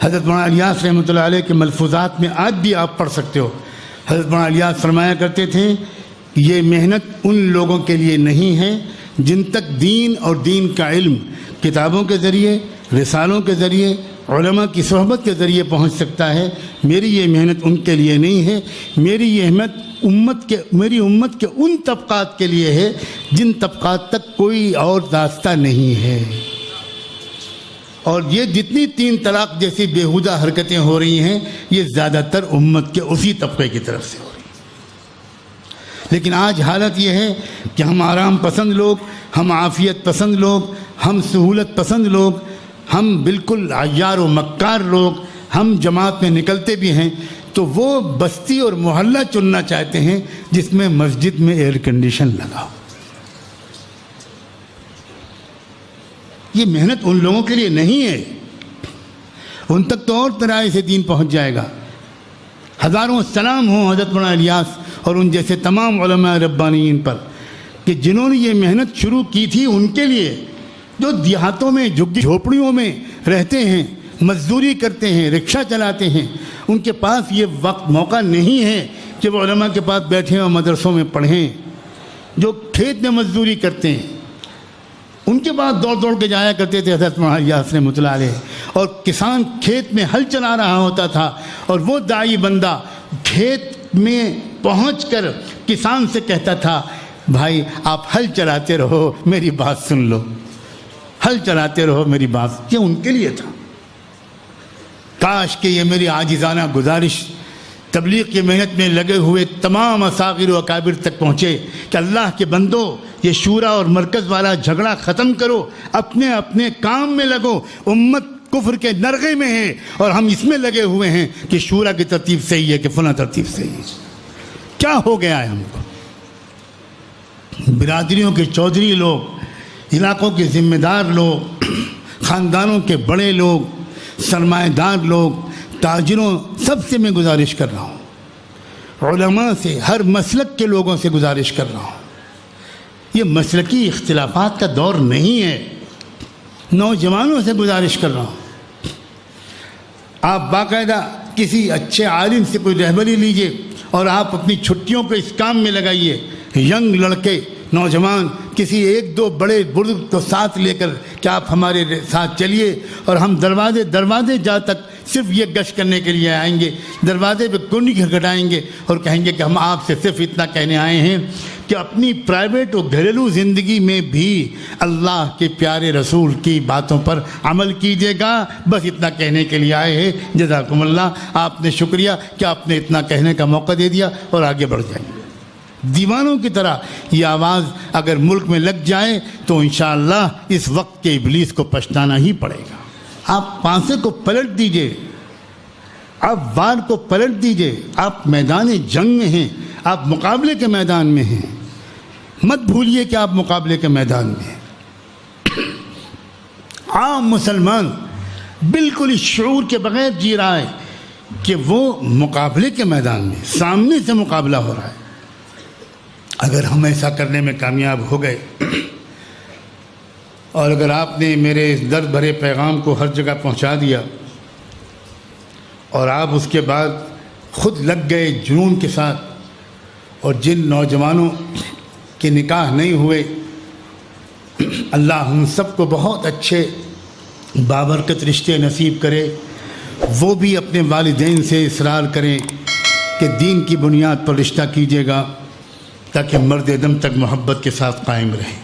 حضرت مولانا الیاس رحمۃ اللہ علیہ کے ملفوظات میں آج بھی آپ پڑھ سکتے ہو. حضرت مولانا الیاس فرمایا کرتے تھے یہ محنت ان لوگوں کے لیے نہیں ہے جن تک دین اور دین کا علم کتابوں کے ذریعے، رسالوں کے ذریعے، علماء کی صحبت کے ذریعے پہنچ سکتا ہے. میری یہ محنت ان کے لیے نہیں ہے، میری یہ میری امت کے ان طبقات کے لیے ہے جن طبقات تک کوئی اور راستہ نہیں ہے. اور یہ جتنی 3 طلاق جیسی بیہودہ حرکتیں ہو رہی ہیں یہ زیادہ تر امت کے اسی طبقے کی طرف سے ہو رہی ہیں. لیکن آج حالت یہ ہے کہ ہم آرام پسند لوگ، ہم عافیت پسند لوگ، ہم سہولت پسند لوگ، ہم بالکل عیار و مکار لوگ، ہم جماعت میں نکلتے بھی ہیں تو وہ بستی اور محلہ چننا چاہتے ہیں جس میں مسجد میں ایئر کنڈیشن لگا ہو. یہ محنت ان لوگوں کے لیے نہیں ہے، ان تک تو اور طرح سے دین پہنچ جائے گا. ہزاروں سلام ہوں حضرت مولانا الیاس اور ان جیسے تمام علماء ربانیین پر کہ جنہوں نے یہ محنت شروع کی تھی ان کے لیے، جو دیہاتوں میں جھگی جھوپڑیوں میں رہتے ہیں، مزدوری کرتے ہیں، رکشہ چلاتے ہیں، ان کے پاس یہ وقت موقع نہیں ہے کہ وہ علماء کے پاس بیٹھیں اور مدرسوں میں پڑھیں. جو کھیت میں مزدوری کرتے ہیں ان کے پاس دوڑ دوڑ کے جایا کرتے تھے حضرت مولانا الیاس رحمۃ اللہ علیہ. اور کسان کھیت میں ہل چلا رہا ہوتا تھا اور وہ داعی بندہ کھیت میں پہنچ کر کسان سے کہتا تھا بھائی آپ ہل چلاتے رہو میری بات سن لو، ہل چلاتے رہو میری بات. یہ ان کے لیے تھا. کاش کہ یہ میری عاجزانہ گزارش تبلیغ کی محنت میں لگے ہوئے تمام اصاغر و اکابر تک پہنچے کہ اللہ کے بندو یہ شورا اور مرکز والا جھگڑا ختم کرو، اپنے اپنے کام میں لگو. امت کفر کے نرغے میں ہے اور ہم اس میں لگے ہوئے ہیں کہ شورا کی ترتیب صحیح ہے کہ فلاں ترتیب صحیح ہے. کیا ہو گیا ہے ہم کو؟ برادریوں کے چودھری لوگ، علاقوں کے ذمہ دار لوگ، خاندانوں کے بڑے لوگ، سرمایہ دار لوگ، تاجروں، سب سے میں گزارش کر رہا ہوں، علماء سے، ہر مسلک کے لوگوں سے گزارش کر رہا ہوں. یہ مسلکی اختلافات کا دور نہیں ہے. نوجوانوں سے گزارش کر رہا ہوں، آپ باقاعدہ کسی اچھے عالم سے کوئی رہبری لیجئے اور آپ اپنی چھٹیوں کو اس کام میں لگائیے. ینگ لڑکے، نوجوان، کسی 1-2 بڑے بزرگ کو ساتھ لے کر کہ آپ ہمارے ساتھ چلیے اور ہم دروازے جا تک صرف یہ گشت کرنے کے لیے آئیں گے، دروازے پہ کنڈی کھٹکھٹائیں گے اور کہیں گے کہ ہم آپ سے صرف اتنا کہنے آئے ہیں کہ اپنی پرائیویٹ و گھریلو زندگی میں بھی اللہ کے پیارے رسول کی باتوں پر عمل کیجیے گا. بس اتنا کہنے کے لیے آئے ہیں. جزاکم اللہ. آپ نے شکریہ کہ آپ نے اتنا کہنے کا موقع دے دیا اور آگے بڑھ جائیں گے. دیوانوں کی طرح یہ آواز اگر ملک میں لگ جائے تو انشاءاللہ اس وقت کے ابلیس کو پچھتانا ہی پڑے گا. آپ پانسے کو پلٹ دیجئے، آپ وار کو پلٹ دیجئے. آپ میدان جنگ میں ہیں، آپ مقابلے کے میدان میں ہیں. مت بھولیے کہ آپ مقابلے کے میدان میں ہیں. عام مسلمان بالکل اس شعور کے بغیر جی رہا ہے کہ وہ مقابلے کے میدان میں، سامنے سے مقابلہ ہو رہا ہے. اگر ہم ایسا کرنے میں کامیاب ہو گئے اور اگر آپ نے میرے اس درد بھرے پیغام کو ہر جگہ پہنچا دیا اور آپ اس کے بعد خود لگ گئے جنون کے ساتھ، اور جن نوجوانوں کے نکاح نہیں ہوئے اللہ ہم سب کو بہت اچھے بابرکت رشتے نصیب کرے، وہ بھی اپنے والدین سے اصرار کریں کہ دین کی بنیاد پر رشتہ کیجیے گا تاکہ مرد دم تک محبت کے ساتھ قائم رہیں.